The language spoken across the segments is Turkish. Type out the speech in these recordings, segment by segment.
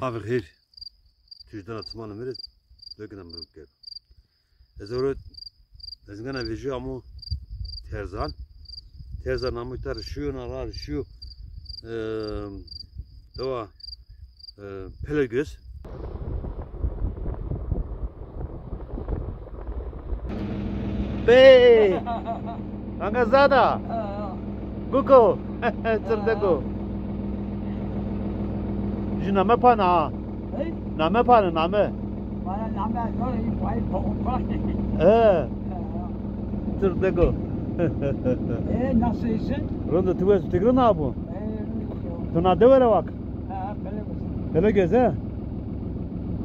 Abi hayır. Tüjden atmanı verir. Dökünen büyük. Ezorut. Ezgana viju amu terzan. Terzan amu tar şu nalar şu. Doğa. Pelagöz. Bey. Angazada. Guko. Tırdego. Ji name pana. Name pana name. Bana name böyle bir pay pokpak. Tırdego. Nasıl iyisin? Ronda tuves tigre ne yapı? Tuna devere bak. Pelagöz he.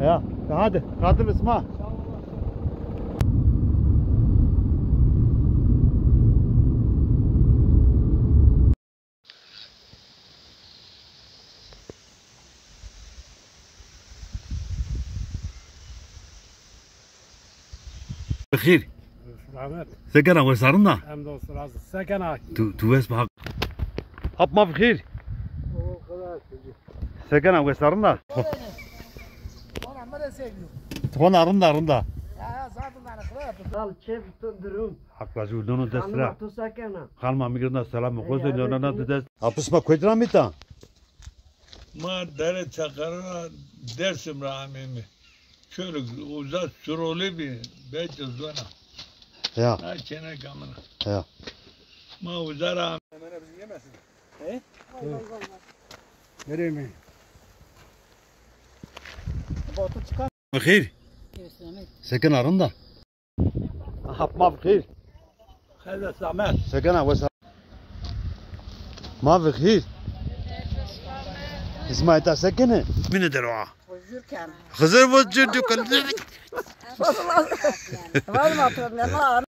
Ya hadi kadın isma. بخير سلامات سكن وصارنا حمد والصلاة سكنة تو اسمع هب ما بخير سكن وصارنا Bana mı seviyor? تكون arında Ya zaten bana kırıyor. Al çef tundurum. hakla jurdunu destra Hanım tu sakena. kalma migrna selam kozu lona des apısma koydra mita ما در تقرار درسم را همینه شروع وزاد سرولی بی بیت زونا ya نه چنه کاملا ya ما وزارم nereye mi? بخير سكن arında hab ma بخير هذا سامات سكن وصار ما بخير اسمع انت سكنه من دروعه Buyurken. خزر وجدك Var mı hatırlamıyorum.